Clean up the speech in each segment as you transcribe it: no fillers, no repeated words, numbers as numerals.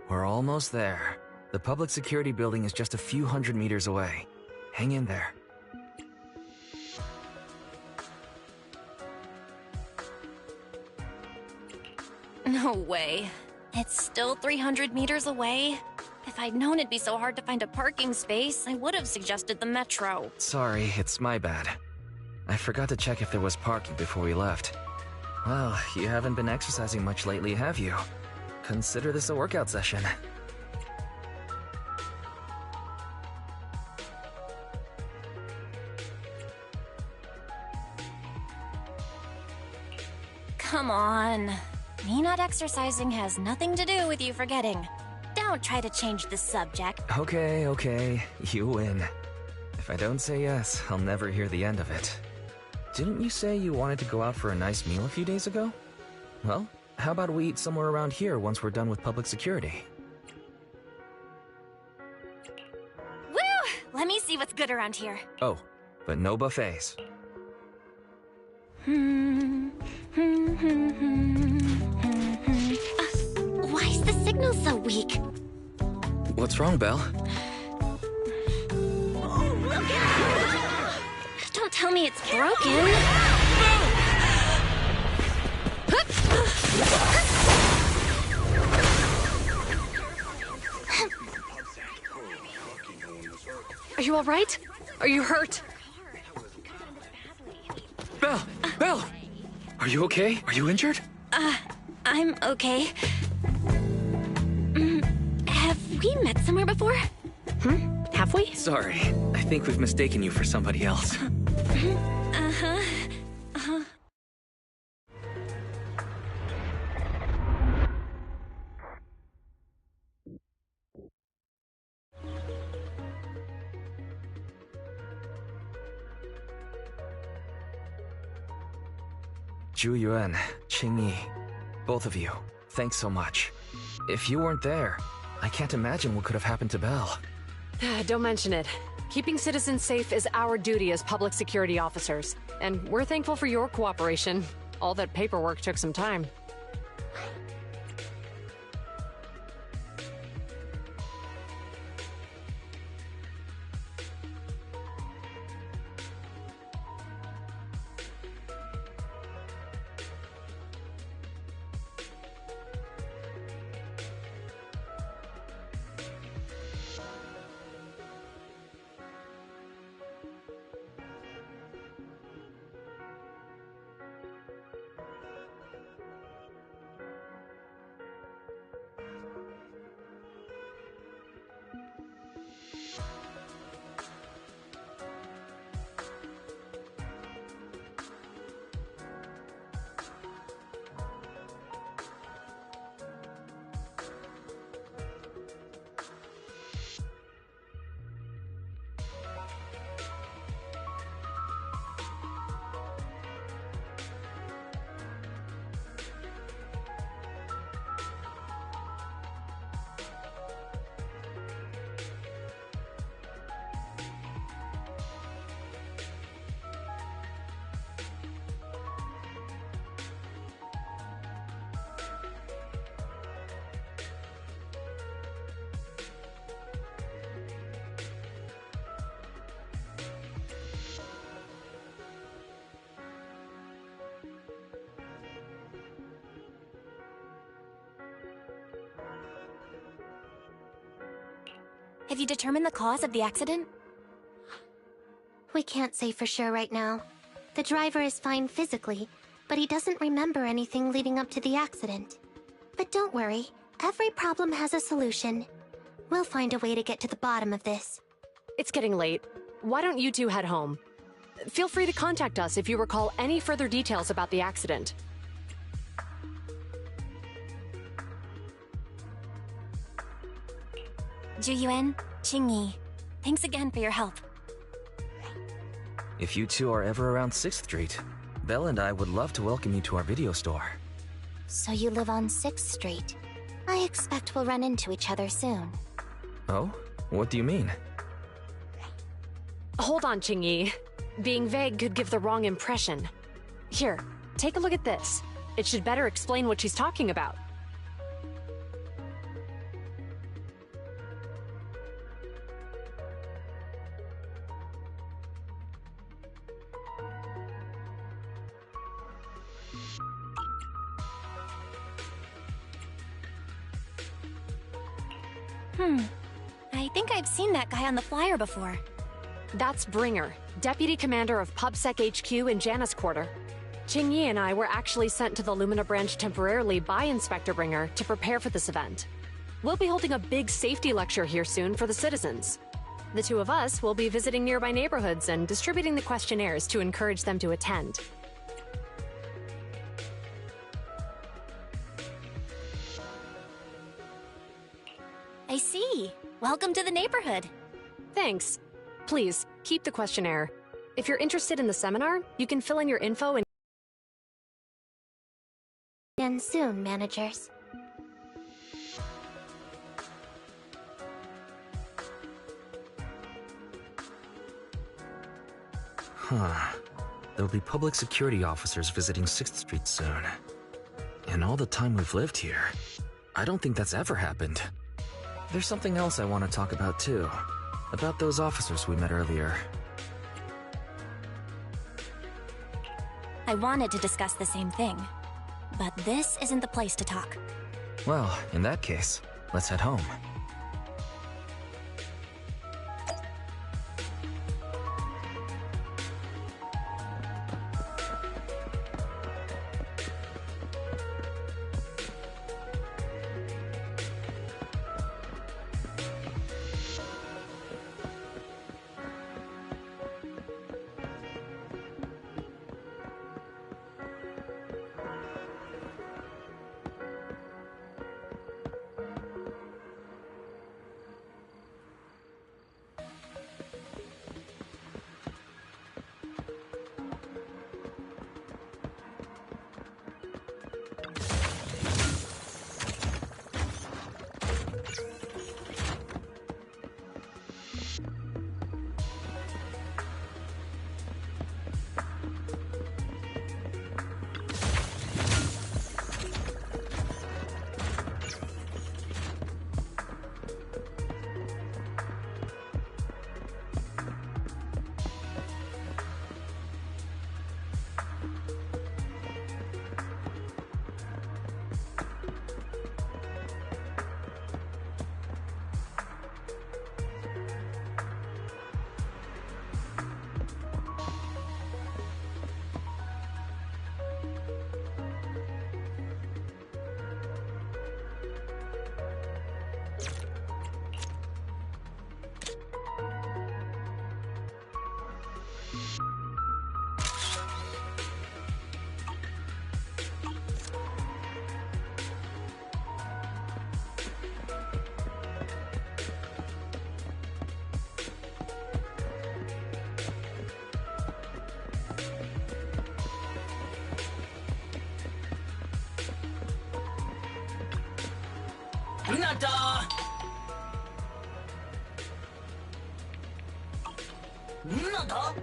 We're almost there. The public security building is just a few hundred meters away. Hang in there. No way. It's still 300 meters away? If I'd known it'd be so hard to find a parking space, I would have suggested the metro. Sorry, it's my bad. I forgot to check if there was parking before we left. Well, you haven't been exercising much lately, have you? Consider this a workout session. Come on. Me not exercising has nothing to do with you forgetting. Don't try to change the subject. Okay, you win. If I don't say yes, I'll never hear the end of it. Didn't you say you wanted to go out for a nice meal a few days ago? Well, how about we eat somewhere around here once we're done with public security? Woo! Let me see what's good around here. Oh, but no buffets. Why is the signal so weak? What's wrong, Belle? Don't tell me it's broken. Are you all right? Are you hurt? Belle! Are you okay? Are you injured? I'm okay. Have we met somewhere before? Have we? Sorry, I think we've mistaken you for somebody else. Zhu Yuan, Qing Yi, both of you, thanks so much. If you weren't there, I can't imagine what could have happened to Belle. Don't mention it. Keeping citizens safe is our duty as public security officers, and we're thankful for your cooperation. All that paperwork took some time. Have you determined the cause of the accident? We can't say for sure right now. The driver is fine physically, but he doesn't remember anything leading up to the accident. But don't worry, every problem has a solution. We'll find a way to get to the bottom of this. It's getting late. Why don't you two head home? Feel free to contact us if you recall any further details about the accident. Zhu Yuan, Qing Yi, thanks again for your help. If you two are ever around 6th Street, Belle and I would love to welcome you to our video store. So you live on 6th Street. I expect we'll run into each other soon. Oh? What do you mean? Hold on, Qing Yi. Being vague could give the wrong impression. Here, take a look at this. It should better explain what she's talking about. I think I've seen that guy on the flyer before. That's Bringer, Deputy Commander of PubSec HQ in Janus Quarter. Qingyi and I were actually sent to the Lumina branch temporarily by Inspector Bringer to prepare for this event. We'll be holding a big safety lecture here soon for the citizens. The two of us will be visiting nearby neighborhoods and distributing the questionnaires to encourage them to attend. I see. Welcome to the neighborhood. Thanks. Please, keep the questionnaire. If you're interested in the seminar, you can fill in your info and... And soon, managers. There'll be public security officers visiting 6th Street soon. In all the time we've lived here, I don't think that's ever happened. There's something else I want to talk about too. About those officers we met earlier. I wanted to discuss the same thing, but this isn't the place to talk. Well, in that case, let's head home. Nada! Nada?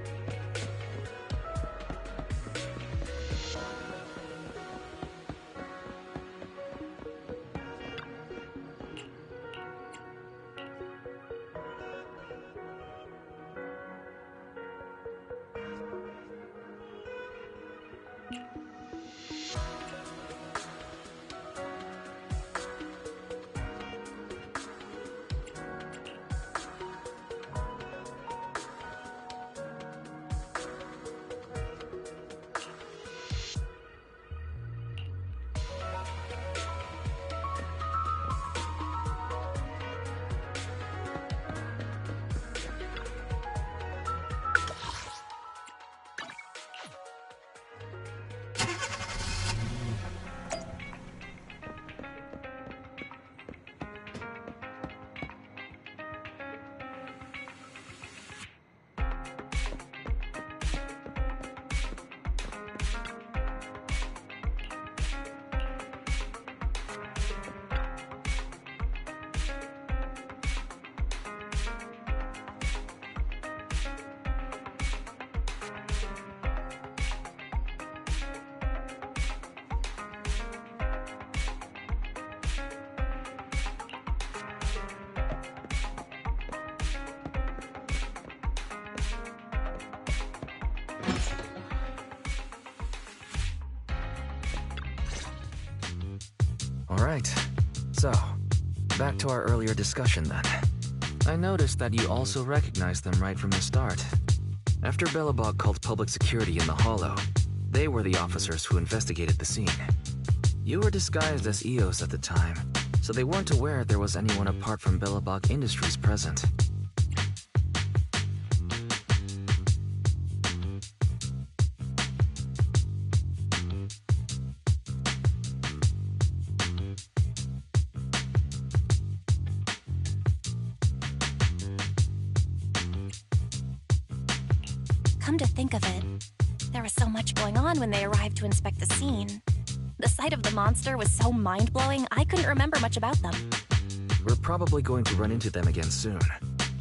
Alright, so, Back to our earlier discussion then. I noticed that you also recognized them right from the start. After Belobog called public security in the Hollow, they were the officers who investigated the scene. You were disguised as EOS at the time, so they weren't aware there was anyone apart from Belobog Industries present. Come to think of it, there was so much going on when they arrived to inspect the scene. The sight of the monster was so mind-blowing, I couldn't remember much about them. We're probably going to run into them again soon,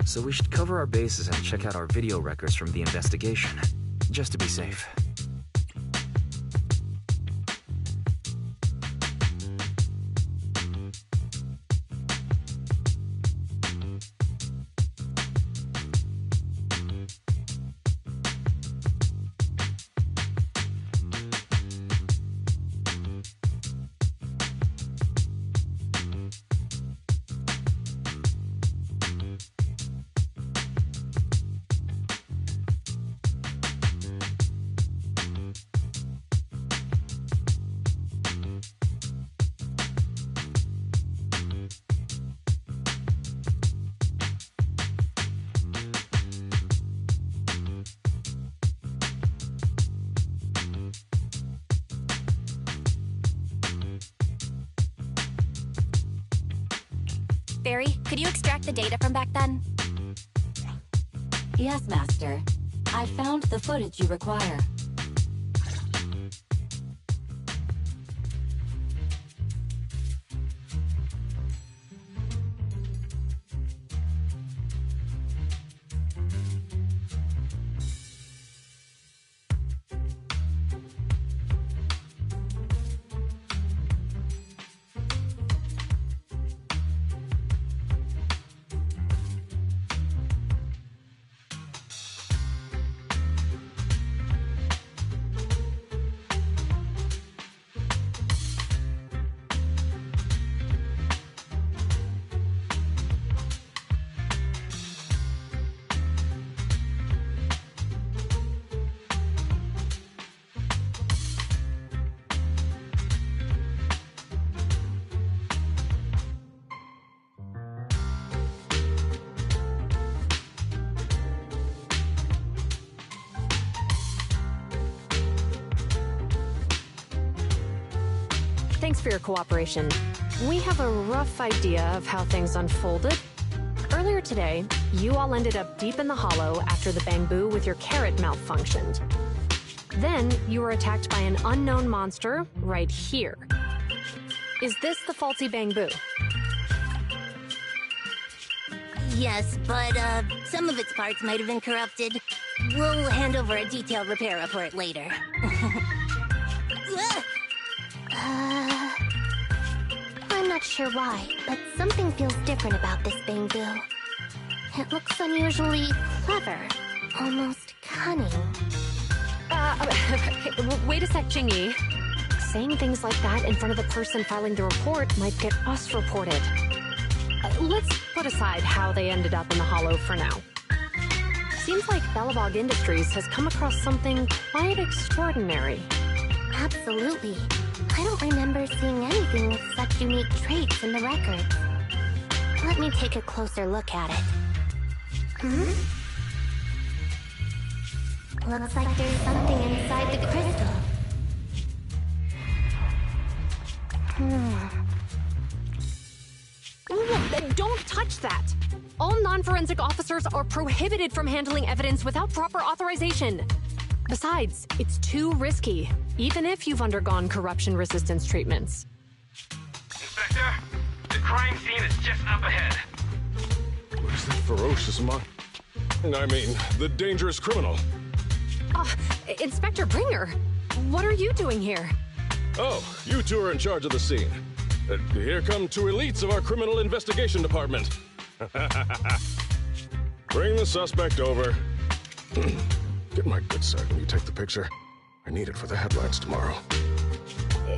so we should cover our bases and check out our video records from the investigation, just to be safe. Barry, could you extract the data from back then? Yes, Master. I found the footage you require. Thanks for your cooperation. We have a rough idea of how things unfolded. Earlier today, you all ended up deep in the Hollow after the bamboo with your carrot malfunctioned. Then, you were attacked by an unknown monster right here. Is this the faulty bamboo? Yes, but some of its parts might have been corrupted. We'll hand over a detailed repair report later. I'm not sure why, but something feels different about this bamboo. It looks unusually clever, almost cunning. Wait a sec, Jingyi. Saying things like that in front of the person filing the report might get us reported. Let's put aside how they ended up in the Hollow for now. Seems like Belobog Industries has come across something quite extraordinary. Absolutely. I don't remember seeing anything with such unique traits in the records. Let me take a closer look at it. Looks like there's something inside the crystal. Don't touch that! All non-forensic officers are prohibited from handling evidence without proper authorization. Besides, it's too risky, even if you've undergone corruption resistance treatments. Inspector, the crime scene is just up ahead. Where's that ferocious the dangerous criminal? Inspector Bringer, what are you doing here? Oh, you two are in charge of the scene. Here come two elites of our criminal investigation department. Bring the suspect over. Get my good side when you take the picture. I need it for the headlines tomorrow.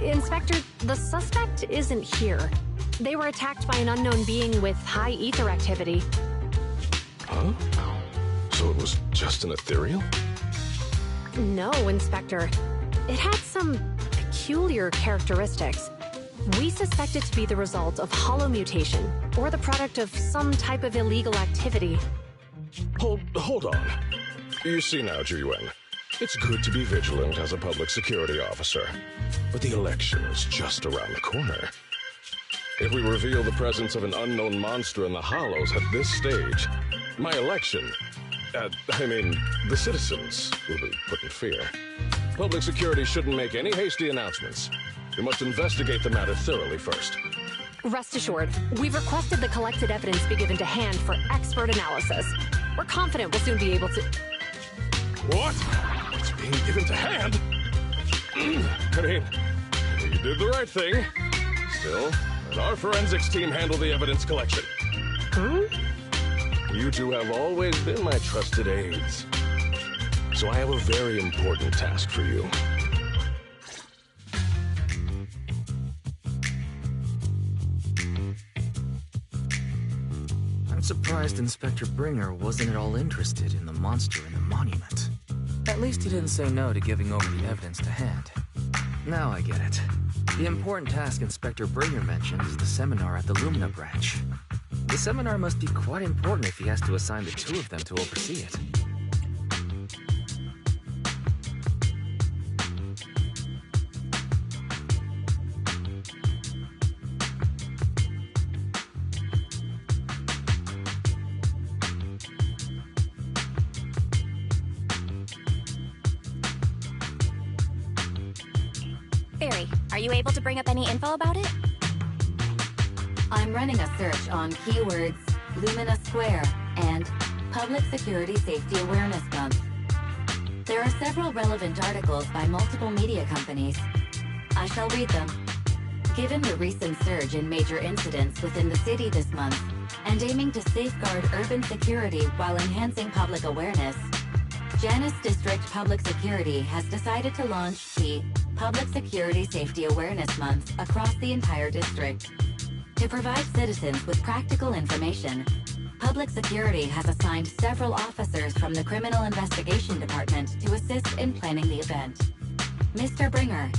Inspector, the suspect isn't here. They were attacked by an unknown being with high ether activity. Huh? So it was just an ethereal? No, Inspector. It had some peculiar characteristics. We suspect it to be the result of hollow mutation, or the product of some type of illegal activity. Hold on. You see now, Juyuan. It's good to be vigilant as a public security officer, but the election is just around the corner. If we reveal the presence of an unknown monster in the Hollows at this stage, my election, the citizens will be put in fear. Public security shouldn't make any hasty announcements. We must investigate the matter thoroughly first. Rest assured, we've requested the collected evidence be given to hand for expert analysis. We're confident we'll soon be able to... What? It's being given to hand? You did the right thing. Still, let our forensics team handle the evidence collection. You two have always been my trusted aides. So I have a very important task for you. I'm surprised Inspector Bringer wasn't at all interested in the monster in the monument. At least he didn't say no to giving over the evidence to hand. Now I get it. The important task Inspector Bringer mentioned is the seminar at the Lumina branch. The seminar must be quite important if he has to assign the two of them to oversee it. Barry, are you able to bring up any info about it? I'm running a search on keywords Lumina Square and Public Security Safety Awareness Month. There are several relevant articles by multiple media companies. I shall read them. Given the recent surge in major incidents within the city this month, and aiming to safeguard urban security while enhancing public awareness, Janus District Public Security has decided to launch the Public Security Safety Awareness Month across the entire district. To provide citizens with practical information, Public Security has assigned several officers from the Criminal Investigation Department to assist in planning the event. Mr. Bringer,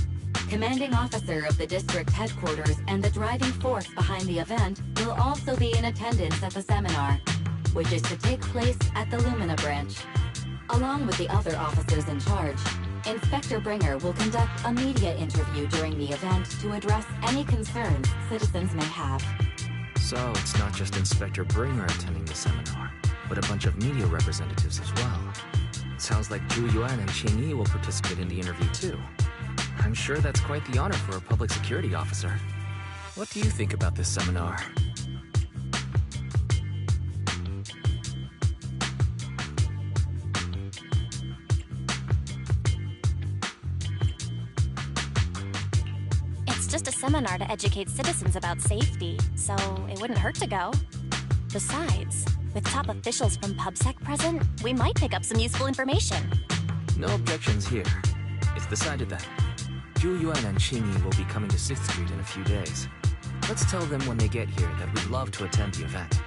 commanding officer of the district headquarters and the driving force behind the event, will also be in attendance at the seminar, which is to take place at the Lumina branch. Along with the other officers in charge, Inspector Bringer will conduct a media interview during the event to address any concerns citizens may have. So it's not just Inspector Bringer attending the seminar, but a bunch of media representatives as well. Sounds like Zhu Yuan and Qing Yi will participate in the interview too. I'm sure that's quite the honor for a public security officer. What do you think about this seminar? It's just a seminar to educate citizens about safety, so it wouldn't hurt to go. Besides, with top officials from PubSec present, we might pick up some useful information. No objections here. It's decided then. Zhu Yuan and Qing Yi will be coming to 6th Street in a few days. Let's tell them when they get here that we'd love to attend the event.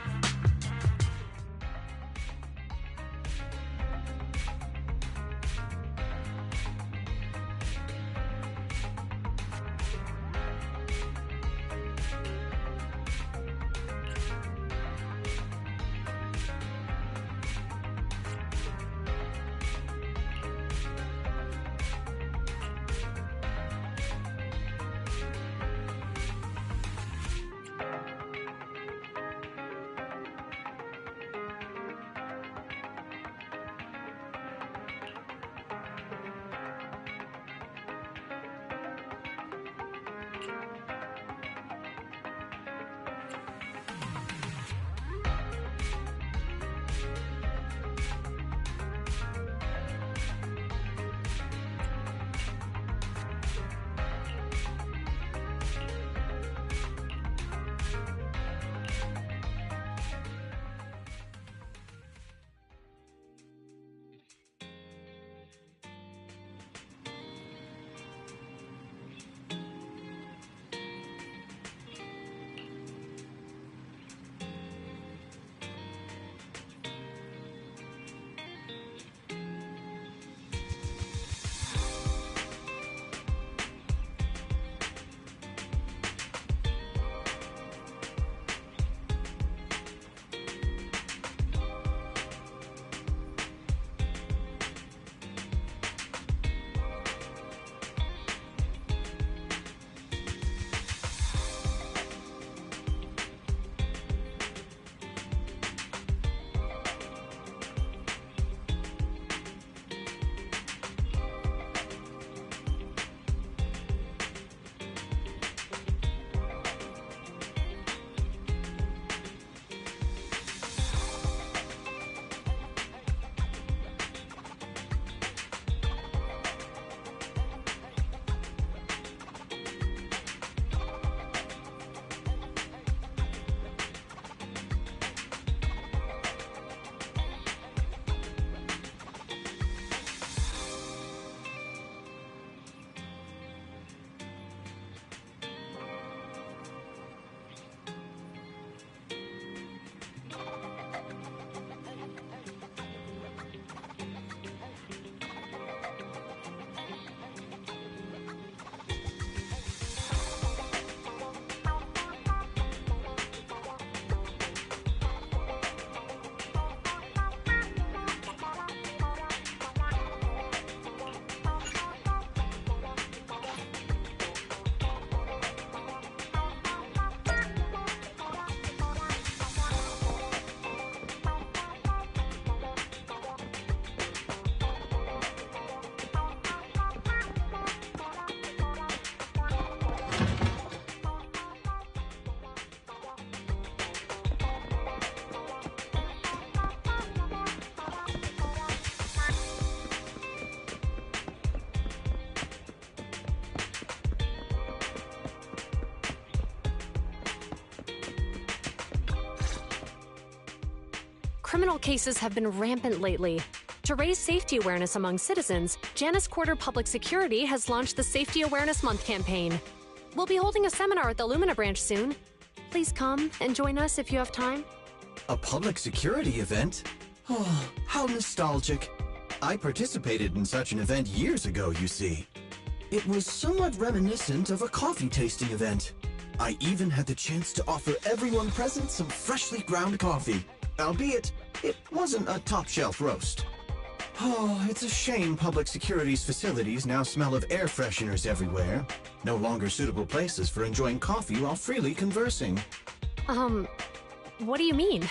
criminal cases have been rampant lately. To raise safety awareness among citizens, Janus Quarter Public Security has launched the Safety Awareness Month campaign. We'll be holding a seminar at the Lumina branch soon. Please come and join us if you have time. A public security event? Oh, how nostalgic. I participated in such an event years ago, you see. It was somewhat reminiscent of a coffee tasting event. I even had the chance to offer everyone present some freshly ground coffee, albeit it wasn't a top-shelf roast. Oh, it's a shame public security's facilities now smell of air fresheners everywhere. No longer suitable places for enjoying coffee while freely conversing. What do you mean?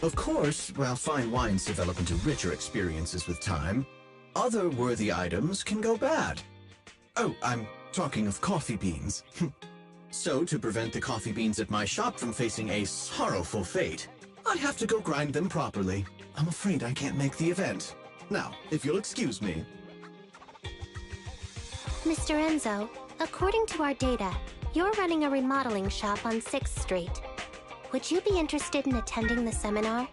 Of course, while fine wines develop into richer experiences with time, other worthy items can go bad. Oh, I'm talking of coffee beans. So, to prevent the coffee beans at my shop from facing a sorrowful fate, I have to go grind them properly. I'm afraid I can't make the event. Now, if you'll excuse me. Mr. Enzo, according to our data, you're running a remodeling shop on 6th Street. Would you be interested in attending the seminar?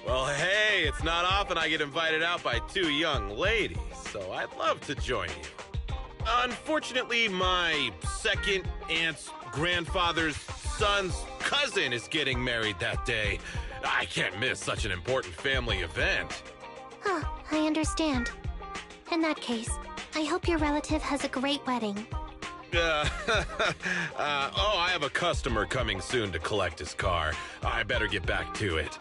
Well, hey, it's not often I get invited out by two young ladies, so I'd love to join you. Unfortunately, my second aunt's grandfather's son's cousin is getting married that day. I can't miss such an important family event. Huh, I understand. In that case, I hope your relative has a great wedding. I have a customer coming soon to collect his car. I better get back to it.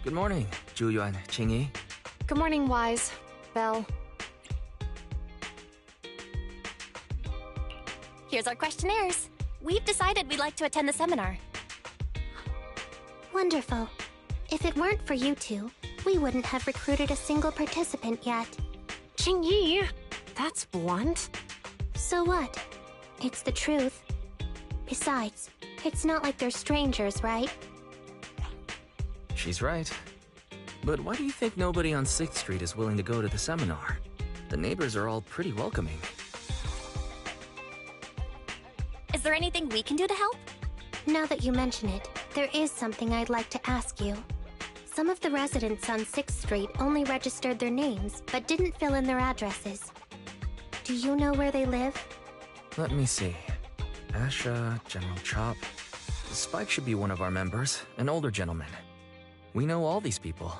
Good morning, Zhuyuan, Qingyi. Good morning, Wise. Belle. Here's our questionnaires. We've decided we'd like to attend the seminar. Wonderful. If it weren't for you two, we wouldn't have recruited a single participant yet. Qingyi, that's blunt. So what? It's the truth. Besides, it's not like they're strangers, right? She's right. But why do you think nobody on 6th Street is willing to go to the seminar? The neighbors are all pretty welcoming. Is there anything we can do to help? Now that you mention it, there is something I'd like to ask you. Some of the residents on 6th Street only registered their names, but didn't fill in their addresses. Do you know where they live? Let me see. Asha, General Chop. Spike should be one of our members, an older gentleman. We know all these people.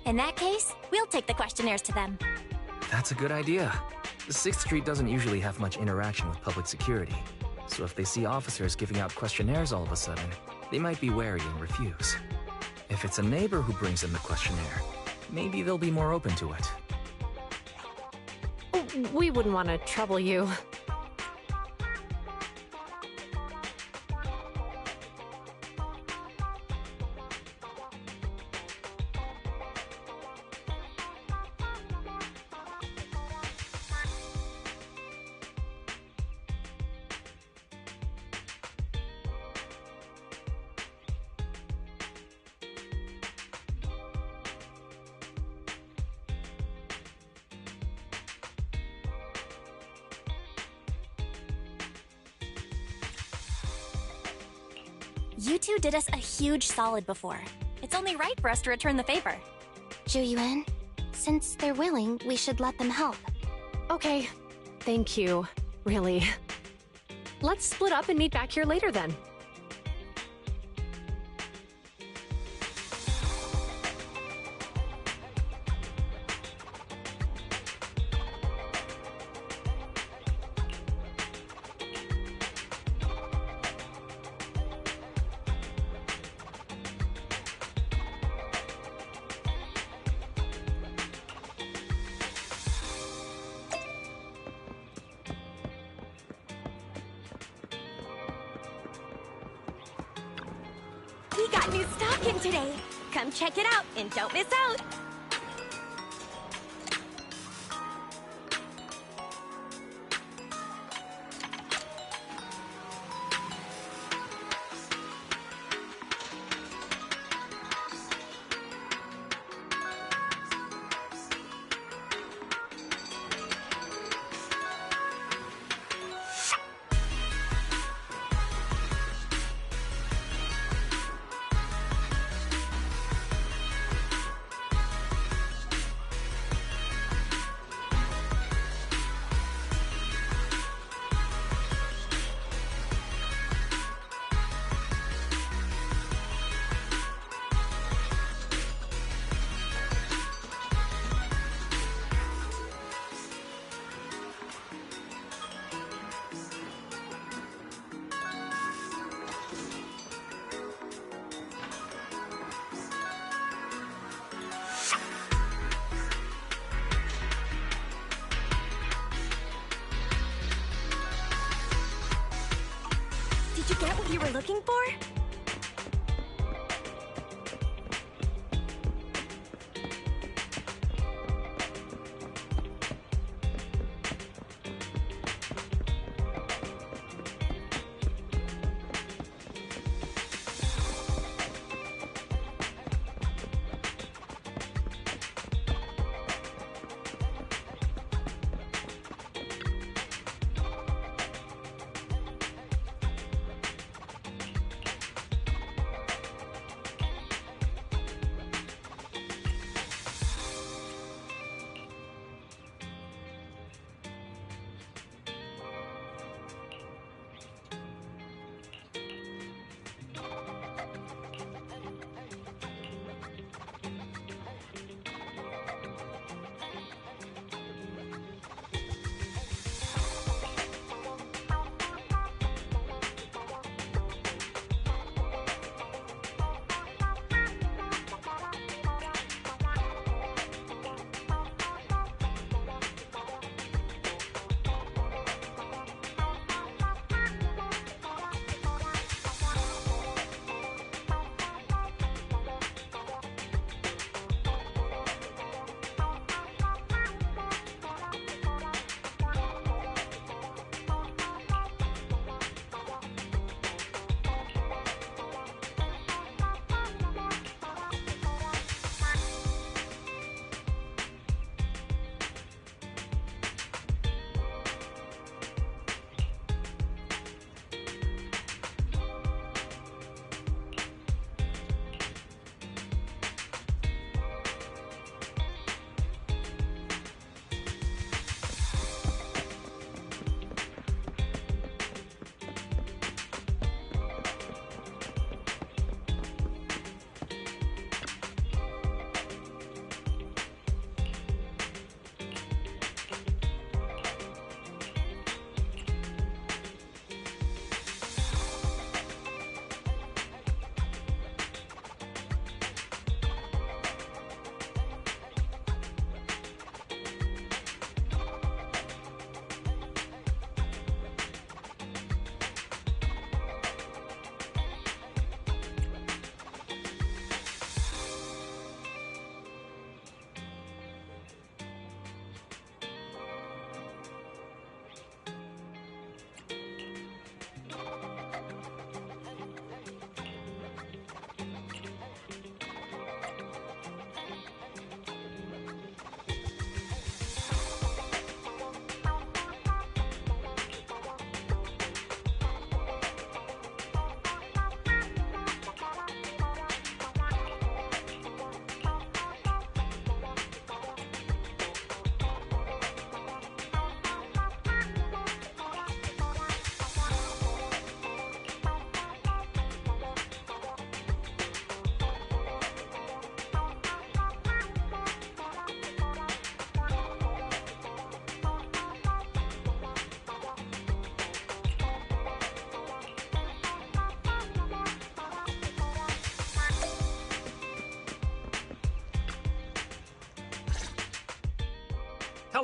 In that case, we'll take the questionnaires to them. That's a good idea. 6th Street doesn't usually have much interaction with public security, so if they see officers giving out questionnaires all of a sudden, they might be wary and refuse. If it's a neighbor who brings in the questionnaire, maybe they'll be more open to it. We wouldn't want to trouble you. You two did us a huge solid before. It's only right for us to return the favor. Zhuyuan, since they're willing, we should let them help. Okay. Thank you. Really. Let's split up and meet back here later then. We got new stock in today. Come check it out and don't miss out. Did you get what you were looking for?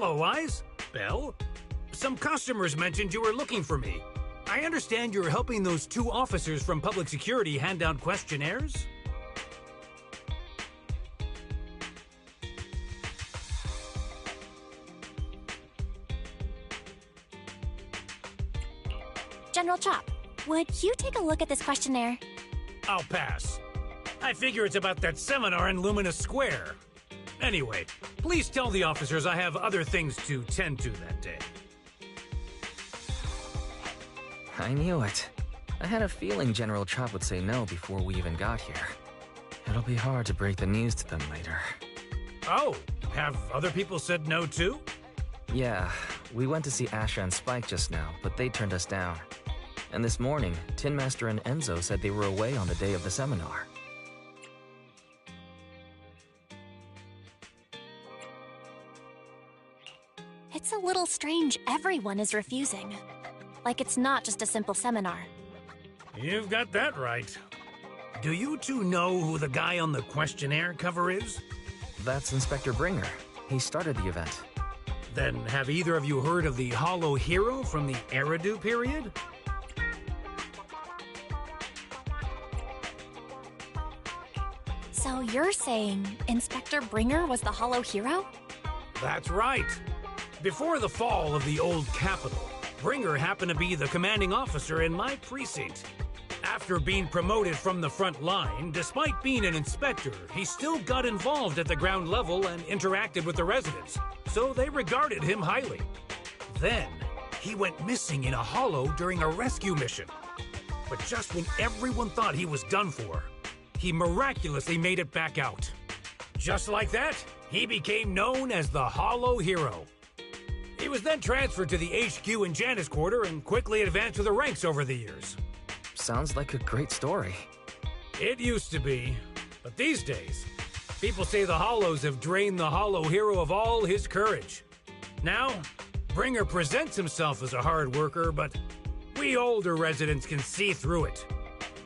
Hello, Wise. Belle? Some customers mentioned you were looking for me. I understand you're helping those two officers from public security hand out questionnaires? General Chop, would you take a look at this questionnaire? I'll pass. I figure it's about that seminar in Lumina Square. Anyway, please tell the officers I have other things to tend to that day. I knew it. I had a feeling General Chop would say no before we even got here. It'll be hard to break the news to them later. Oh, have other people said no too? Yeah, we went to see Asha and Spike just now, but they turned us down. And this morning, Tin Master and Enzo said they were away on the day of the seminar. It's a little strange everyone is refusing. Like it's not just a simple seminar. You've got that right. Do you two know who the guy on the questionnaire cover is? That's Inspector Bringer. He started the event. Then have either of you heard of the Hollow Hero from the Eridu period? So you're saying Inspector Bringer was the Hollow Hero? That's right. Before the fall of the old capital, Bringer happened to be the commanding officer in my precinct. After being promoted from the front line, despite being an inspector, he still got involved at the ground level and interacted with the residents, so they regarded him highly. Then, he went missing in a hollow during a rescue mission. But just when everyone thought he was done for, he miraculously made it back out. Just like that, he became known as the Hollow Hero. He was then transferred to the HQ in Janus Quarter and quickly advanced to the ranks over the years. Sounds like a great story. It used to be, but these days, people say the Hollows have drained the Hollow Hero of all his courage. Now, Bringer presents himself as a hard worker, but we older residents can see through it.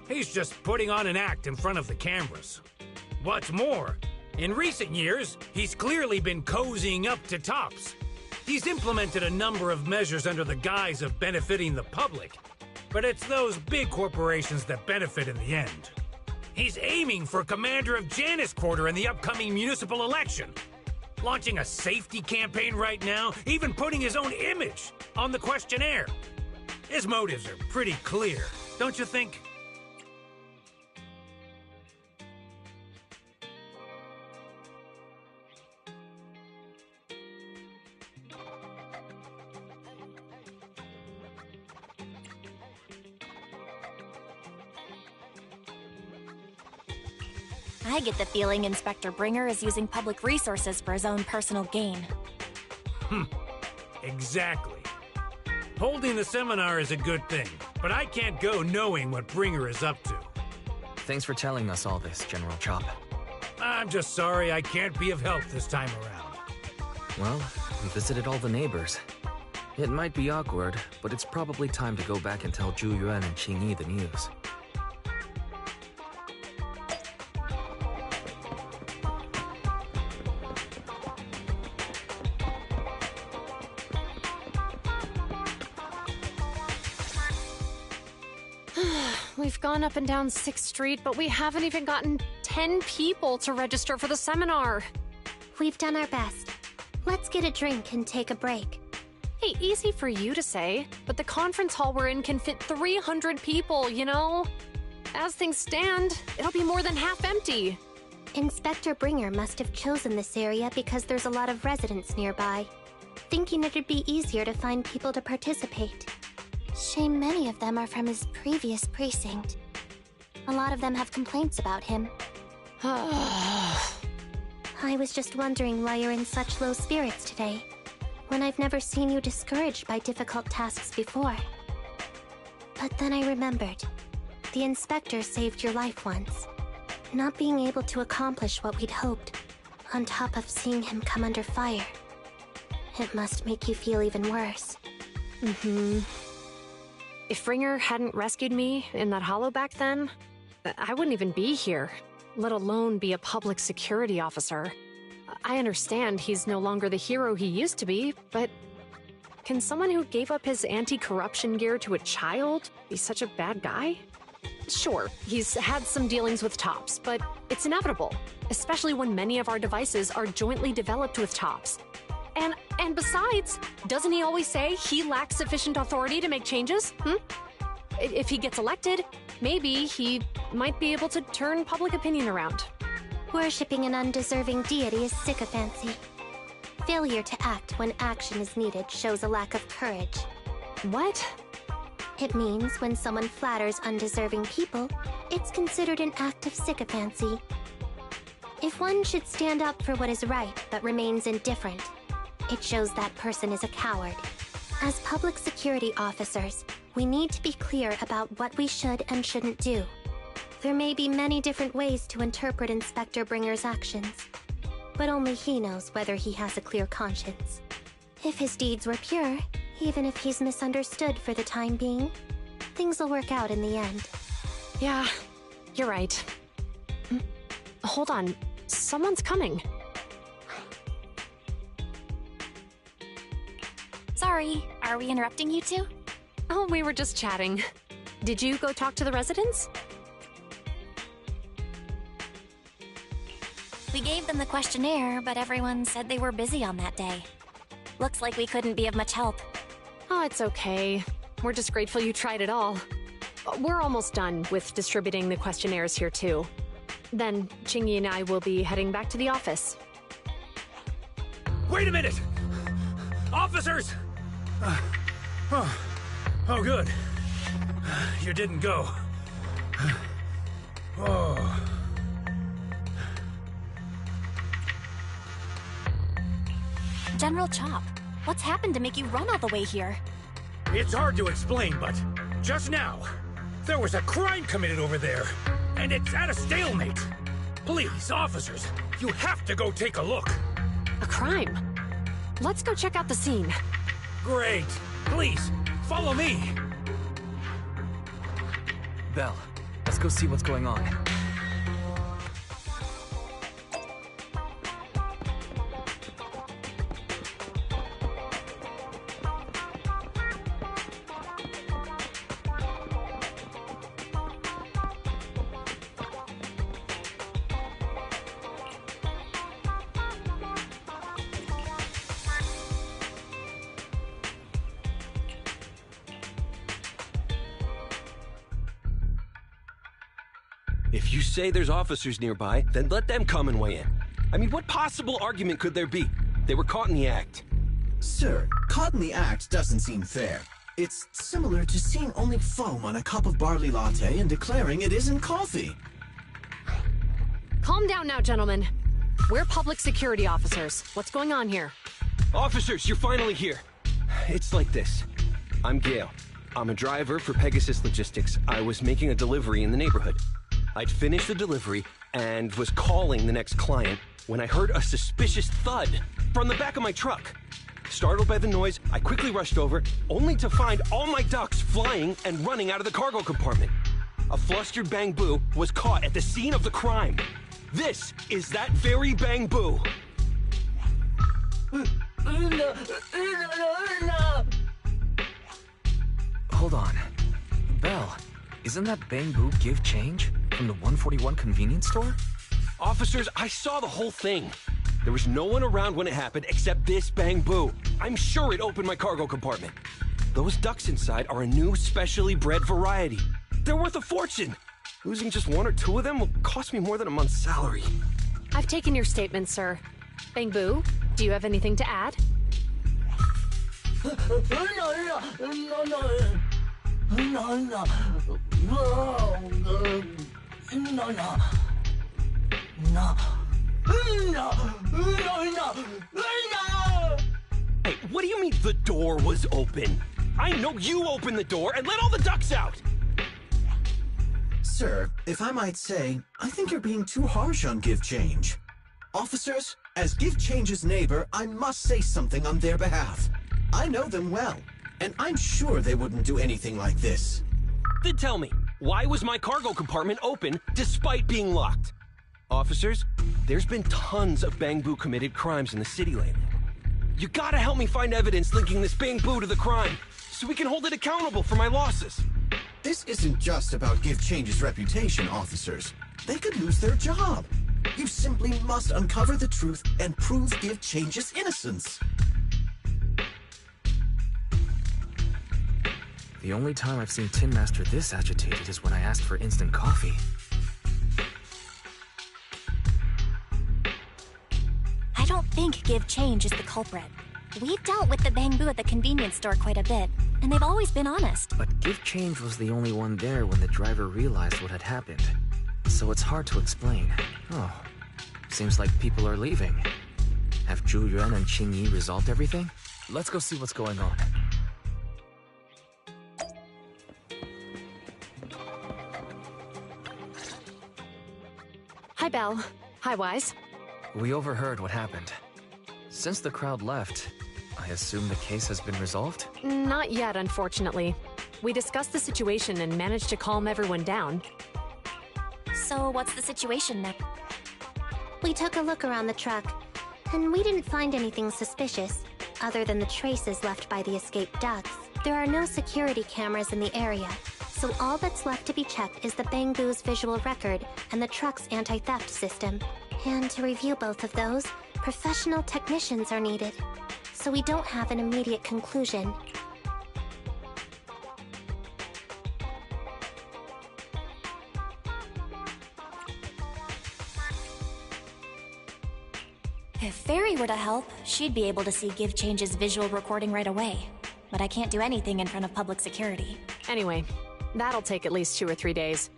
He's just putting on an act in front of the cameras. What's more, in recent years, he's clearly been cozying up to Tops. He's implemented a number of measures under the guise of benefiting the public, but it's those big corporations that benefit in the end. He's aiming for commander of Janus Quarter in the upcoming municipal election, launching a safety campaign right now, even putting his own image on the questionnaire. His motives are pretty clear, don't you think? I get the feeling Inspector Bringer is using public resources for his own personal gain. Exactly. Holding the seminar is a good thing, but I can't go knowing what Bringer is up to. Thanks for telling us all this, General Chop. I'm just sorry I can't be of help this time around. Well, we visited all the neighbors. It might be awkward, but it's probably time to go back and tell Zhu Yuan and Qing Yi the news. We've gone up and down 6th Street, but we haven't even gotten 10 people to register for the seminar. We've done our best. Let's get a drink and take a break. Hey, easy for you to say, but the conference hall we're in can fit 300 people, you know? As things stand, it'll be more than half empty. Inspector Bringer must have chosen this area because there's a lot of residents nearby, thinking it'd be easier to find people to participate. Shame many of them are from his previous precinct. A lot of them have complaints about him. I was just wondering why you're in such low spirits today, when I've never seen you discouraged by difficult tasks before. But then I remembered. The inspector saved your life once. Not being able to accomplish what we'd hoped, on top of seeing him come under fire. It must make you feel even worse. If Bringer hadn't rescued me in that hollow back then, I wouldn't even be here, let alone be a public security officer. I understand he's no longer the hero he used to be, but can someone who gave up his anti-corruption gear to a child be such a bad guy? Sure, he's had some dealings with Tops, but it's inevitable, especially when many of our devices are jointly developed with Tops. And besides, doesn't he always say he lacks sufficient authority to make changes? If he gets elected, maybe he might be able to turn public opinion around. Worshipping an undeserving deity is sycophancy. Failure to act when action is needed shows a lack of courage. What? It means when someone flatters undeserving people, it's considered an act of sycophancy. If one should stand up for what is right but remains indifferent, it shows that person is a coward. As public security officers, we need to be clear about what we should and shouldn't do. There may be many different ways to interpret Inspector Bringer's actions, but only he knows whether he has a clear conscience. If his deeds were pure, even if he's misunderstood for the time being, things will work out in the end. Yeah, you're right. Hold on, someone's coming. Sorry, are we interrupting you two? Oh, we were just chatting. Did you go talk to the residents? We gave them the questionnaire, but everyone said they were busy on that day. Looks like we couldn't be of much help. Oh, it's okay. We're just grateful you tried it all. We're almost done with distributing the questionnaires here, too. Then, Chingy and I will be heading back to the office. Wait a minute! Officers! Oh, good. You didn't go. Oh. General Chop, what's happened to make you run all the way here? It's hard to explain, but just now, there was a crime committed over there, and it's at a stalemate. Please, officers, you have to go take a look. A crime? Let's go check out the scene. Great. Please, follow me. Belle, let's go see what's going on. If you say there's officers nearby, then let them come and weigh in. I mean, what possible argument could there be? They were caught in the act. Sir, caught in the act doesn't seem fair. It's similar to seeing only foam on a cup of barley latte and declaring it isn't coffee. Calm down now, gentlemen. We're public security officers. What's going on here? Officers, you're finally here. It's like this. I'm Gale. I'm a driver for Pegasus Logistics. I was making a delivery in the neighborhood. I'd finished the delivery and was calling the next client when I heard a suspicious thud from the back of my truck. Startled by the noise, I quickly rushed over, only to find all my ducks flying and running out of the cargo compartment. A flustered Bang Boo was caught at the scene of the crime. This is that very Bang Boo. Hold on. Belle, isn't that Bang Boo give change from the 141 convenience store? Officers, I saw the whole thing. There was no one around when it happened except this Bang Boo. I'm sure it opened my cargo compartment. Those ducks inside are a new specially bred variety. They're worth a fortune. Losing just one or two of them will cost me more than a month's salary. I've taken your statement, sir. Bang Boo, do you have anything to add? Hey, what do you mean the door was open? I know you opened the door and let all the ducks out! Sir, if I might say, I think you're being too harsh on Give Change. Officers, as Give Change's neighbor, I must say something on their behalf. I know them well, and I'm sure they wouldn't do anything like this. Then tell me, why was my cargo compartment open despite being locked? Officers, there's been tons of Bang Boo committed crimes in the city lately. You gotta help me find evidence linking this Bang Boo to the crime, so we can hold it accountable for my losses. This isn't just about Give Change's reputation, officers. They could lose their job. You simply must uncover the truth and prove Give Change's innocence. The only time I've seen Tin Master this agitated is when I asked for instant coffee. I don't think Give Change is the culprit. We've dealt with the Bang Boo at the convenience store quite a bit, and they've always been honest. But Give Change was the only one there when the driver realized what had happened. So it's hard to explain. Oh, seems like people are leaving. Have Zhu Yuan and Qing Yi resolved everything? Let's go see what's going on. Hi, Belle. Hi, Wise. We overheard what happened. Since the crowd left, I assume the case has been resolved? Not yet, unfortunately. We discussed the situation and managed to calm everyone down. So what's the situation now? We took a look around the truck, and we didn't find anything suspicious, other than the traces left by the escaped ducks. There are no security cameras in the area, so all that's left to be checked is the Bang Boo's visual record and the truck's anti-theft system. And to review both of those, professional technicians are needed. So we don't have an immediate conclusion. If Fairy were to help, she'd be able to see Give Change's visual recording right away. But I can't do anything in front of public security. Anyway, that'll take at least 2 or 3 days.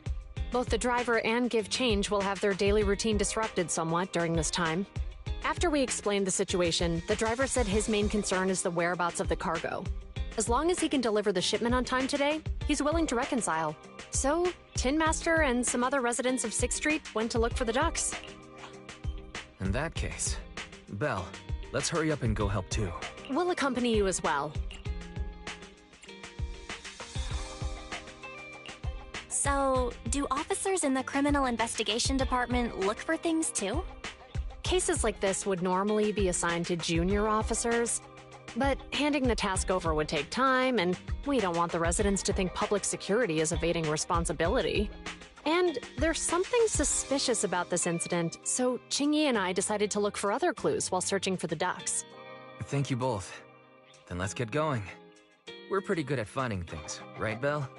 Both the driver and Give Change will have their daily routine disrupted somewhat during this time. After we explained the situation, the driver said his main concern is the whereabouts of the cargo. As long as he can deliver the shipment on time today, he's willing to reconcile. So, Tin Master and some other residents of 6th Street went to look for the ducks. In that case, Belle, let's hurry up and go help too. We'll accompany you as well. So, do officers in the Criminal Investigation Department look for things too? Cases like this would normally be assigned to junior officers, but handing the task over would take time, and we don't want the residents to think public security is evading responsibility. And there's something suspicious about this incident, so Qingyi and I decided to look for other clues while searching for the ducks. Thank you both. Then let's get going. We're pretty good at finding things, right, Belle?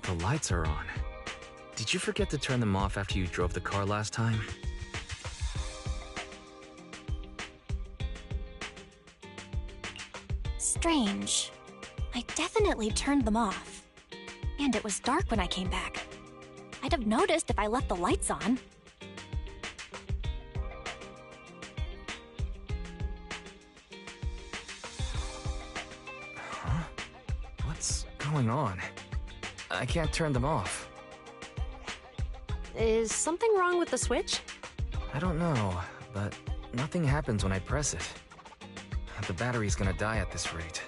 The lights are on. Did you forget to turn them off after you drove the car last time? Strange. I definitely turned them off. And it was dark when I came back. I'd have noticed if I left the lights on. Huh? What's going on? I can't turn them off. Is something wrong with the switch? I don't know, but nothing happens when I press it. The battery's gonna die at this rate.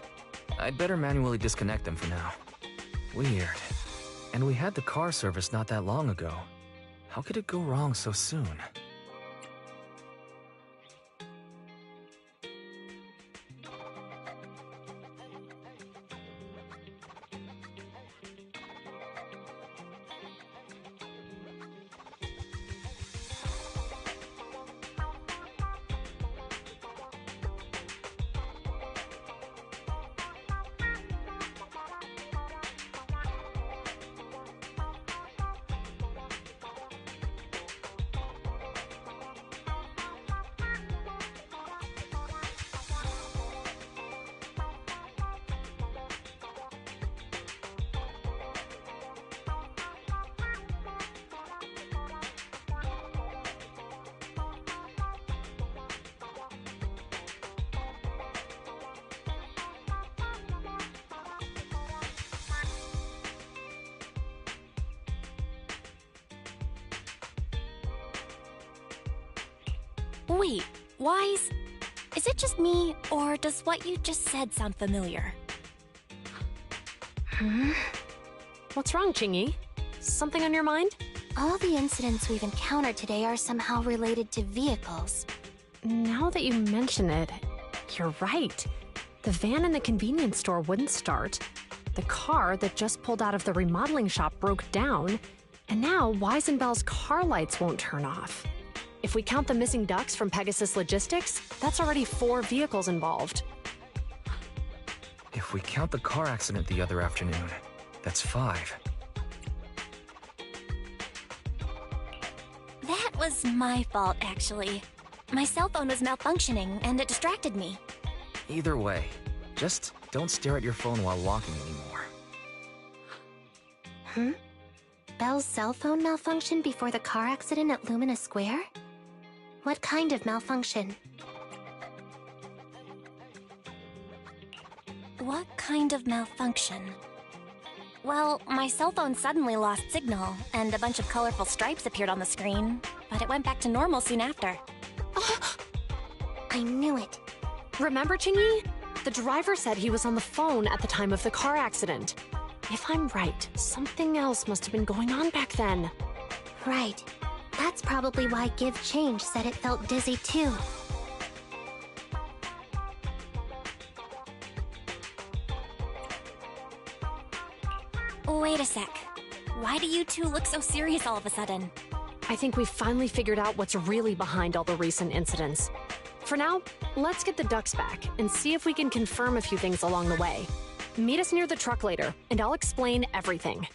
I'd better manually disconnect them for now. Weird. And we had the car serviced not that long ago. How could it go wrong so soon? Wait, Wise? Is it just me, or does what you just said sound familiar? What's wrong, Chingy? Something on your mind? All the incidents we've encountered today are somehow related to vehicles. Now that you mention it, you're right. The van in the convenience store wouldn't start. The car that just pulled out of the remodeling shop broke down. And now Wise and Bell's car lights won't turn off. If we count the missing ducks from Pegasus Logistics, that's already 4 vehicles involved. If we count the car accident the other afternoon, that's 5. That was my fault, actually. My cell phone was malfunctioning, and it distracted me. Either way, just don't stare at your phone while walking anymore. Bell's cell phone malfunctioned before the car accident at Lumina Square? What kind of malfunction? What kind of malfunction? Well, my cell phone suddenly lost signal, and a bunch of colorful stripes appeared on the screen, but it went back to normal soon after. I knew it. Remember, Chingy? The driver said he was on the phone at the time of the car accident. If I'm right, something else must have been going on back then. Right. That's probably why Give Change said it felt dizzy too. Wait a sec. Why do you two look so serious all of a sudden? I think we've finally figured out what's really behind all the recent incidents. For now, let's get the ducks back and see if we can confirm a few things along the way. Meet us near the truck later, and I'll explain everything.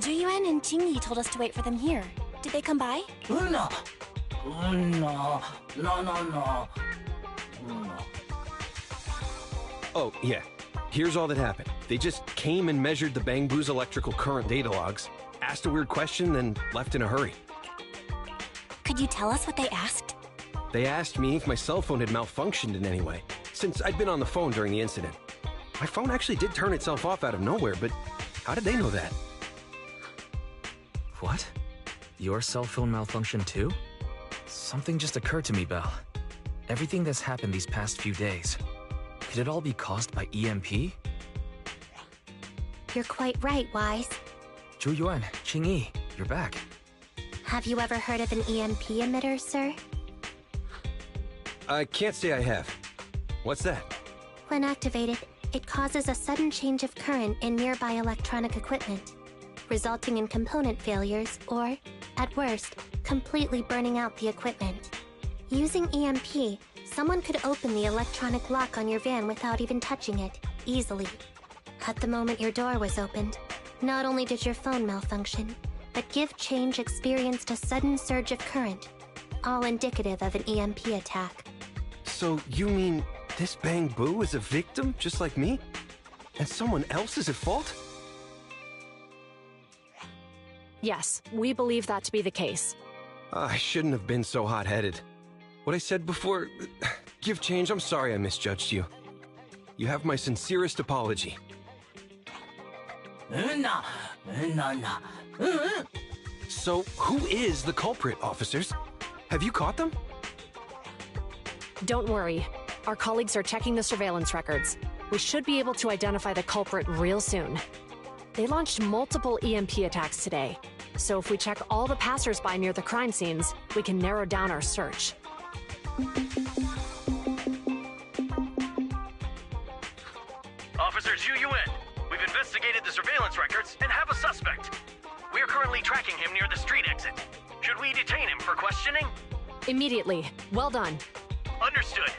Juyuan and Qingyi told us to wait for them here. Did they come by? Oh, yeah. Here's all that happened. They just came and measured the Bangbu's electrical current data logs, asked a weird question, then left in a hurry. Could you tell us what they asked? They asked me if my cell phone had malfunctioned in any way, since I'd been on the phone during the incident. My phone actually did turn itself off out of nowhere, but how did they know that? What? Your cell phone malfunctioned too? Something just occurred to me, Belle. Everything that's happened these past few days, could it all be caused by EMP? You're quite right, Wise. Juyuan, Qingyi, you're back. Have you ever heard of an EMP emitter, sir? I can't say I have. What's that? When activated, it causes a sudden change of current in nearby electronic equipment, resulting in component failures or, at worst, completely burning out the equipment. Using EMP, someone could open the electronic lock on your van without even touching it, easily. At the moment your door was opened, not only did your phone malfunction, but Give Change experienced a sudden surge of current, all indicative of an EMP attack. So you mean this Bangbu is a victim, just like me? And someone else is at fault? Yes, we believe that to be the case. I shouldn't have been so hot-headed. What I said before... Give Change, I'm sorry I misjudged you. You have my sincerest apology. So, who is the culprit, officers? Have you caught them? Don't worry. Our colleagues are checking the surveillance records. We should be able to identify the culprit real soon. They launched multiple EMP attacks today, so if we check all the passers-by near the crime scenes, we can narrow down our search. Officer Juyuan, we've investigated the surveillance records and have a suspect. We are currently tracking him near the street exit. Should we detain him for questioning? Immediately. Well done. Understood.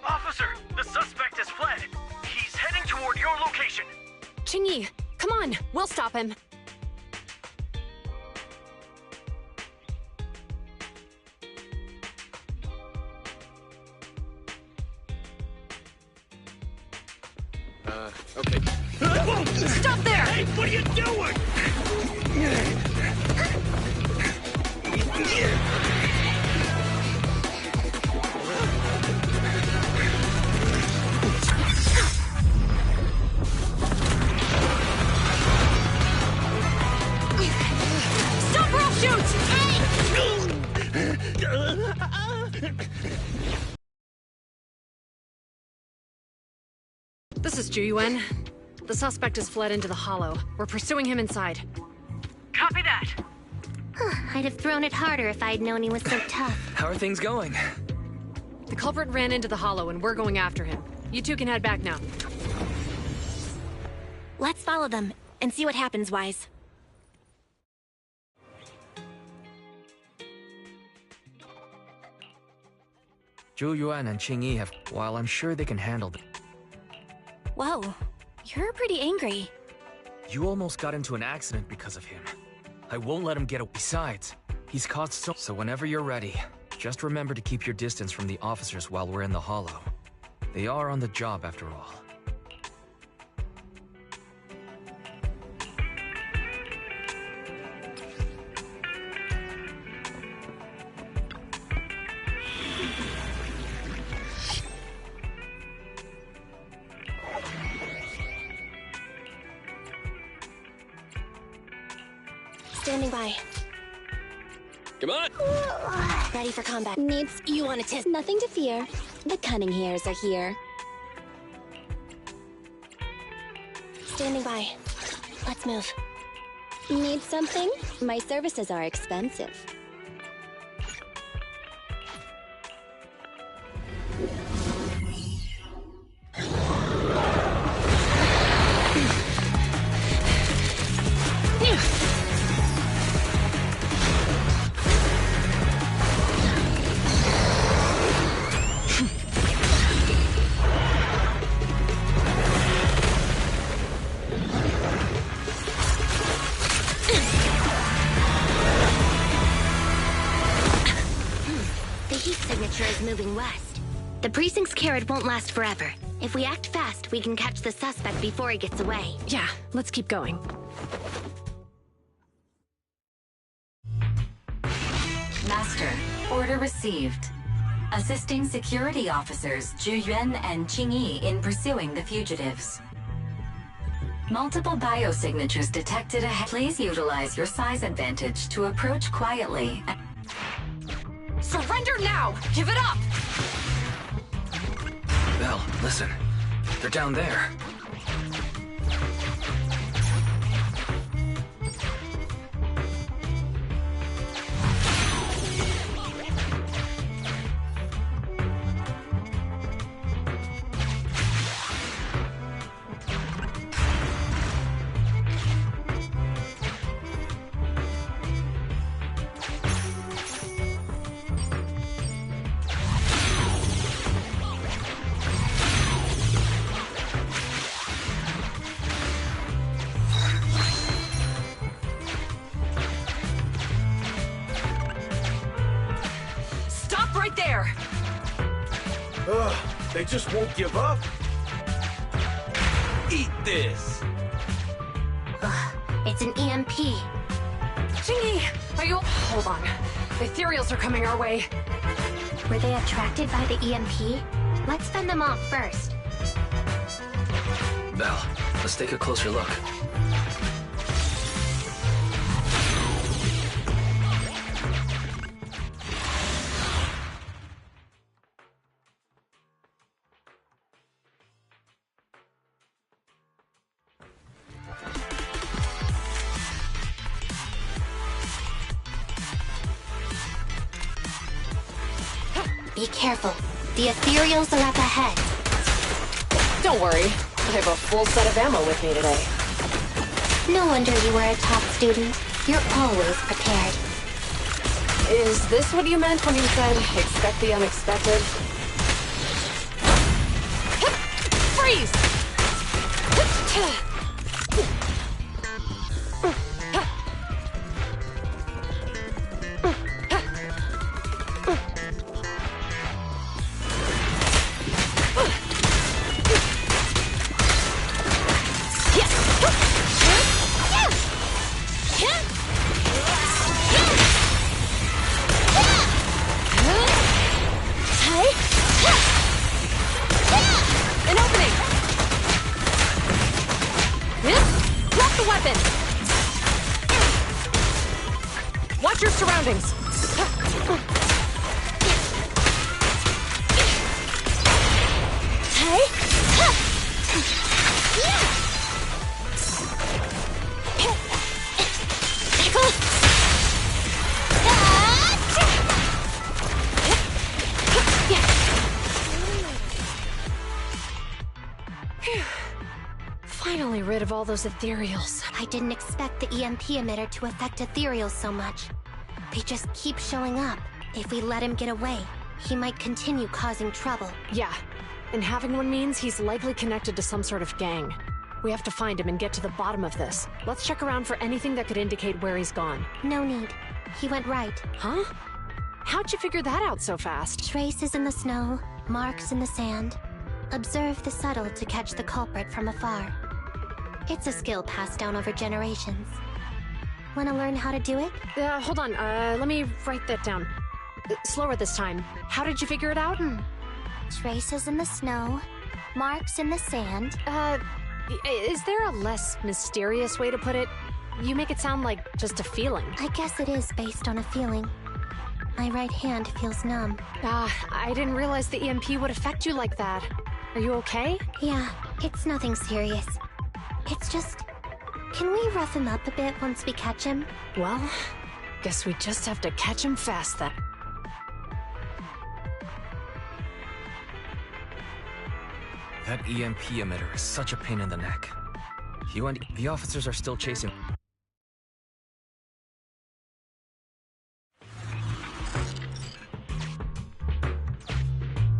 Officer, the suspect has fled. He's heading toward your location. Qingyi, come on, we'll stop him. Okay. Stop there! Hey, what are you doing? Stop or I'll shoot! This is Juyuan. The suspect has fled into the hollow. We're pursuing him inside. Copy that. I'd have thrown it harder if I'd known he was so tough. How are things going? The culprit ran into the hollow and we're going after him. You two can head back now. Let's follow them and see what happens, Wise. Juyuan and Qingyi have... While I'm sure they can handle it. Whoa, you're pretty angry. You almost got into an accident because of him. I won't let him get away. Besides, he's caused so whenever you're ready, just remember to keep your distance from the officers while we're in the hollow. They are on the job after all. Standing by. Come on! Ready for combat. Needs you want to test? Nothing to fear. The cunning hairs are here. Standing by. Let's move. Need something? My services are expensive. signature is moving west. The precinct's carrot won't last forever. If we act fast, we can catch the suspect before he gets away. Yeah, let's keep going. Master, order received. Assisting security officers Zhu Yuan and Qing Yi in pursuing the fugitives. Multiple biosignatures detected ahead. Please utilize your size advantage to approach quietly. Surrender now! Give it up! Belle, listen. They're down there. Right there! They just won't give up. Eat this! It's an EMP. Jingy, are you... Hold on. The ethereals are coming our way. Were they attracted by the EMP? Let's fend them off first. Belle, let's take a closer look. Be careful. The ethereals are up ahead. Don't worry. I have a full set of ammo with me today. No wonder you were a top student. You're always prepared. Is this what you meant when you said, expect the unexpected? Freeze! An opening! Drop the weapon! Watch your surroundings! Finally rid of all those ethereals. I didn't expect the EMP emitter to affect ethereals so much. They just keep showing up. If we let him get away, he might continue causing trouble. Yeah, and having one means he's likely connected to some sort of gang. We have to find him and get to the bottom of this. Let's check around for anything that could indicate where he's gone. No need. He went right. Huh? How'd you figure that out so fast? Traces in the snow, marks in the sand. Observe the subtle to catch the culprit from afar. It's a skill passed down over generations. Wanna learn how to do it? Hold on, let me write that down. Slower this time. How did you figure it out? Traces in the snow, marks in the sand. Is there a less mysterious way to put it? You make it sound like just a feeling. I guess it is based on a feeling. My right hand feels numb. I didn't realize the EMP would affect you like that. Are you okay? Yeah, it's nothing serious. It's just... Can we rough him up a bit once we catch him? Well, guess we just have to catch him fast then. That EMP emitter is such a pain in the neck. You and the officers are still chasing...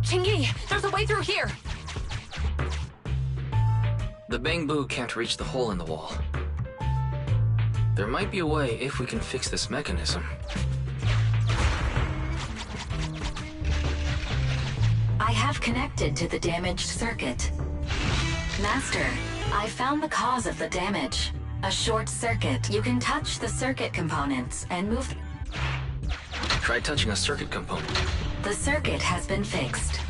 Qing Yi, there's a way through here! The Bangbu can't reach the hole in the wall. There might be a way if we can fix this mechanism. I have connected to the damaged circuit. Master, I found the cause of the damage. A short circuit. You can touch the circuit components and move... Try touching a circuit component. The circuit has been fixed.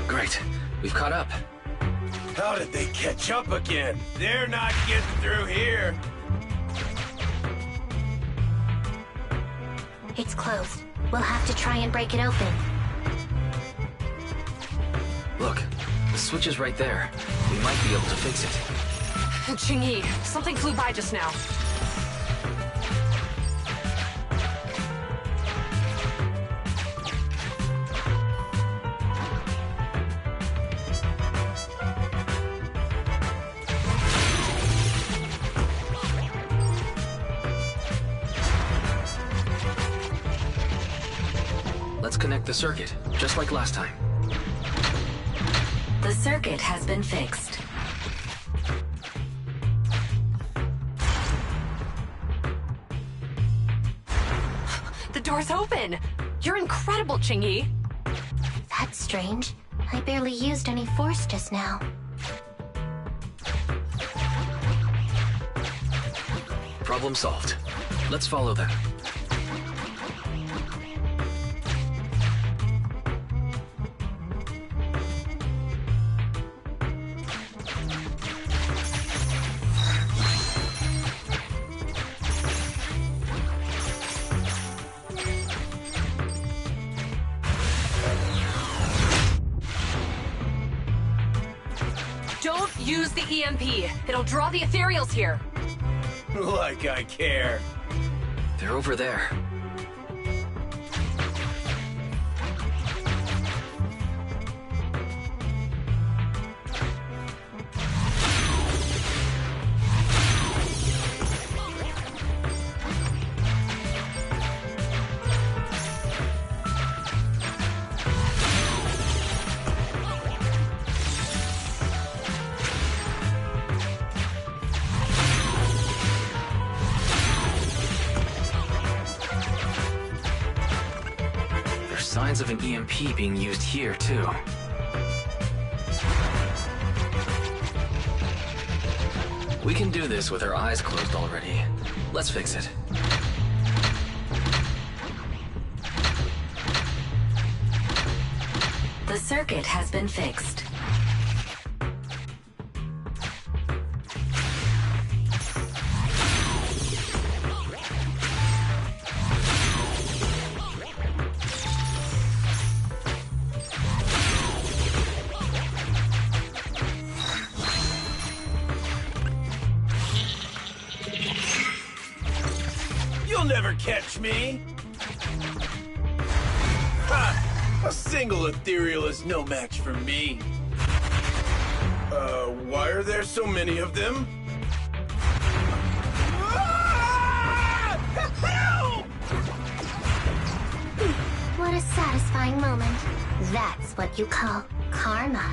Great. We've caught up. How did they catch up again? They're not getting through here. It's closed. We'll have to try and break it open. Look, the switch is right there. We might be able to fix it. Qingyi, something flew by just now. Let's connect the circuit, just like last time. The circuit has been fixed. The door's open! You're incredible, Qingyi! That's strange. I barely used any force just now. Problem solved. Let's follow them. Don't use the EMP. It'll draw the ethereals here. Like I care. They're over there. Signs of an EMP being used here, too. We can do this with our eyes closed already. Let's fix it. The circuit has been fixed. Never catch me! Ha! A single ethereal is no match for me. Why are there so many of them? Help! What a satisfying moment. That's what you call karma.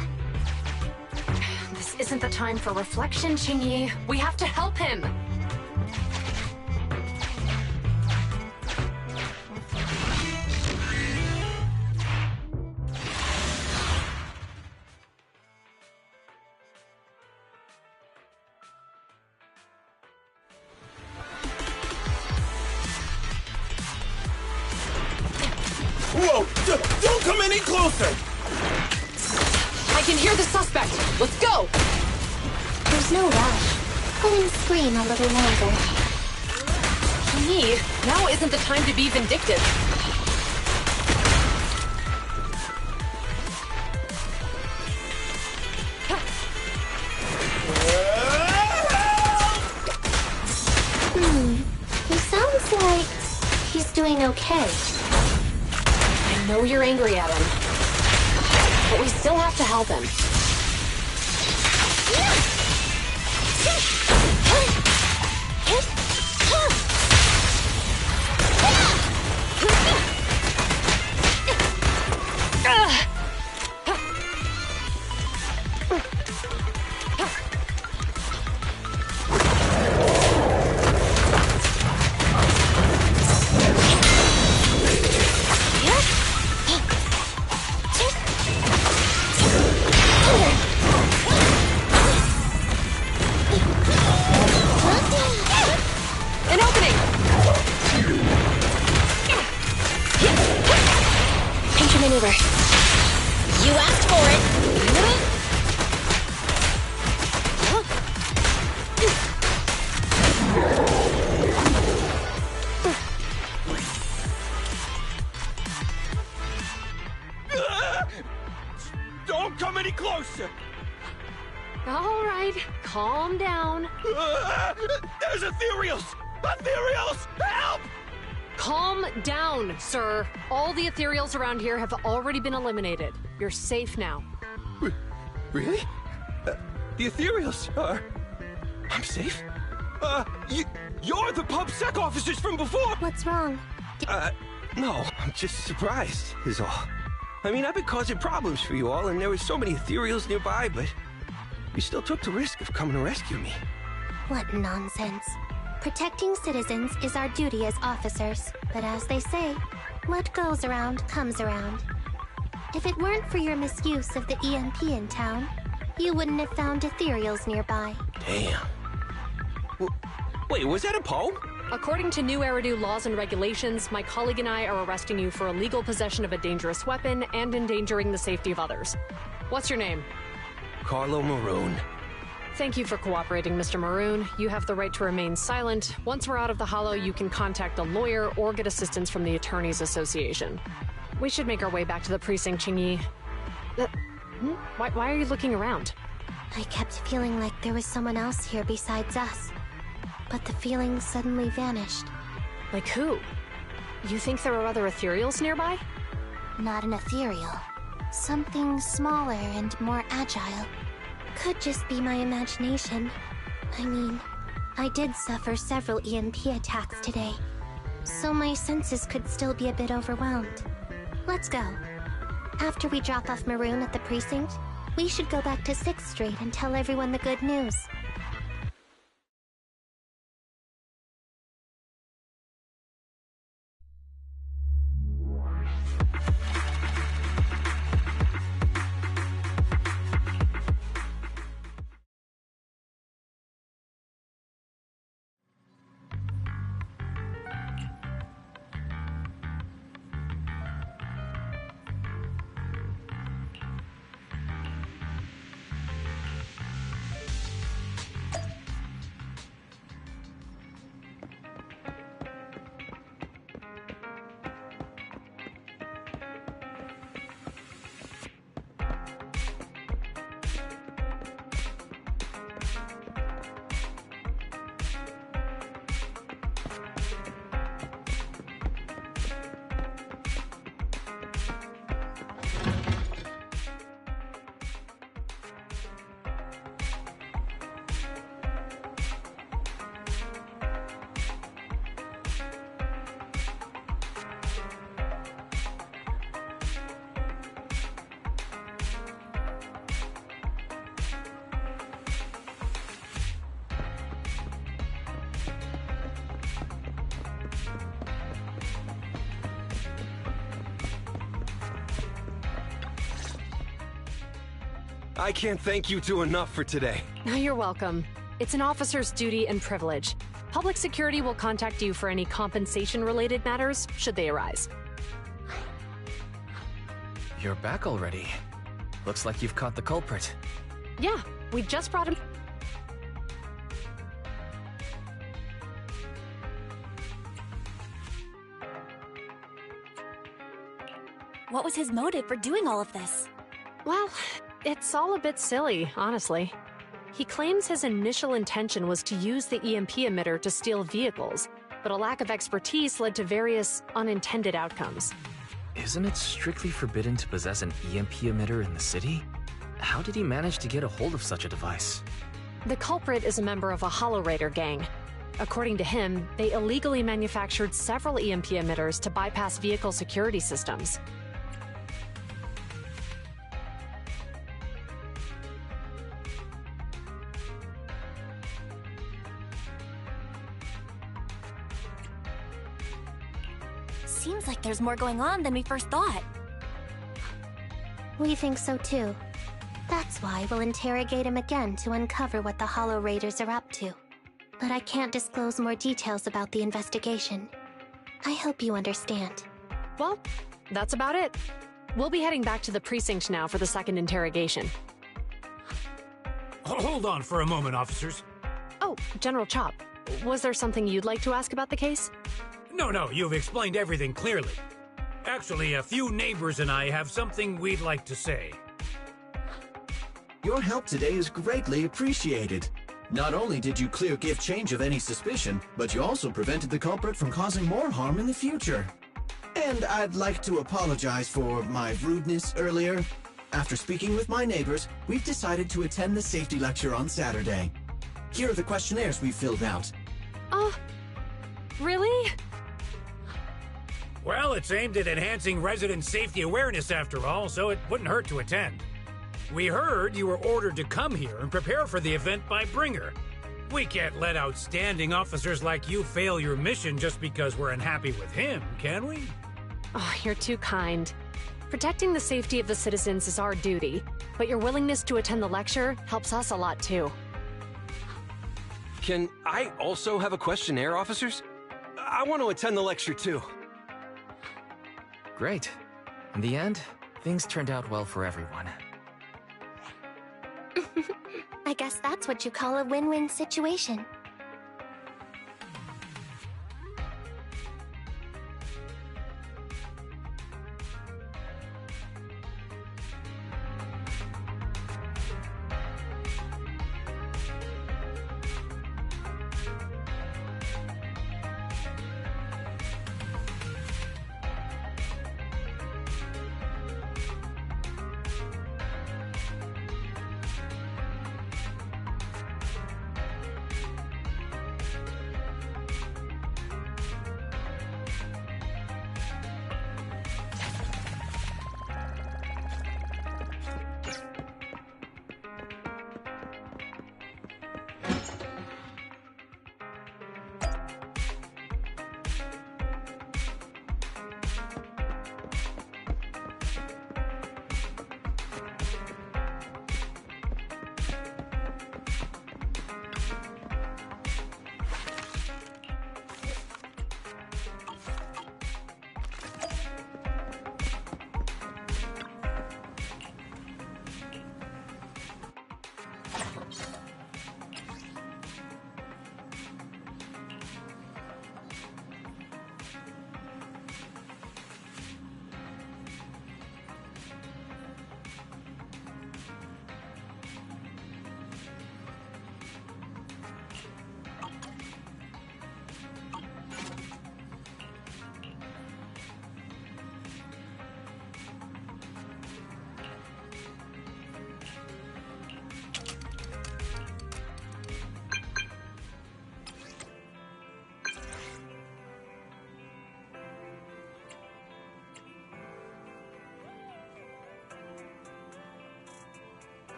This isn't the time for reflection, Qingyi. We have to help him. Whoa! Don't come any closer! I can hear the suspect! Let's go! There's no rush. Go and scream a little longer. Qingyi, now isn't the time to be vindictive. He sounds like he's doing okay. I know you're angry at him, but we still have to help him. Don't come any closer! All right, calm down. There's ethereals! Ethereals! Help! Calm down, sir. All the ethereals around here have already been eliminated. You're safe now. Really? The ethereals are... I'm safe? You're the PubSec officers from before! What's wrong? No, I'm just surprised, is all. I mean, I've been causing problems for you all, and there were so many ethereals nearby, but you still took the risk of coming to rescue me. What nonsense. Protecting citizens is our duty as officers, but as they say, what goes around comes around. If it weren't for your misuse of the EMP in town, you wouldn't have found ethereals nearby. Damn. Wait, was that a poem? According to New Eridu laws and regulations, my colleague and I are arresting you for illegal possession of a dangerous weapon and endangering the safety of others. What's your name? Carlo Maroon. Thank you for cooperating, Mr. Maroon. You have the right to remain silent. Once we're out of the Hollow, you can contact a lawyer or get assistance from the Attorneys Association. We should make our way back to the precinct, Qingyi. Why are you looking around? I kept feeling like there was someone else here besides us. But the feeling suddenly vanished. Like who? You think there are other ethereals nearby? Not an ethereal. Something smaller and more agile. Could just be my imagination. I mean, I did suffer several EMP attacks today, so my senses could still be a bit overwhelmed. Let's go. After we drop off Maroon at the precinct, we should go back to 6th Street and tell everyone the good news. I can't thank you two enough for today. No, you're welcome. It's an officer's duty and privilege. Public security will contact you for any compensation-related matters, should they arise. You're back already. Looks like you've caught the culprit. Yeah, we just brought him... What was his motive for doing all of this? Well, it's all a bit silly, honestly. He claims his initial intention was to use the EMP emitter to steal vehicles, but a lack of expertise led to various unintended outcomes. Isn't it strictly forbidden to possess an EMP emitter in the city? How did he manage to get a hold of such a device? The culprit is a member of a Hollow Raider gang. According to him, they illegally manufactured several EMP emitters to bypass vehicle security systems. Seems like there's more going on than we first thought. We think so too. That's why we'll interrogate him again to uncover what the Hollow Raiders are up to. But I can't disclose more details about the investigation. I hope you understand. Well, that's about it. We'll be heading back to the precinct now for the second interrogation. Hold on for a moment, officers. Oh, General Chop, was there something you'd like to ask about the case? No, you've explained everything clearly. Actually, a few neighbors and I have something we'd like to say. Your help today is greatly appreciated. Not only did you clear Give Change of any suspicion, but you also prevented the culprit from causing more harm in the future. And I'd like to apologize for my rudeness earlier. After speaking with my neighbors, we've decided to attend the safety lecture on Saturday. Here are the questionnaires we filled out. Oh, really? Well, it's aimed at enhancing resident safety awareness after all, so it wouldn't hurt to attend. We heard you were ordered to come here and prepare for the event by Bringer. We can't let outstanding officers like you fail your mission just because we're unhappy with him, can we? Oh, you're too kind. Protecting the safety of the citizens is our duty, but your willingness to attend the lecture helps us a lot too. Can I also have a questionnaire, officers? I want to attend the lecture too. Great. In the end, things turned out well for everyone. I guess that's what you call a win-win situation.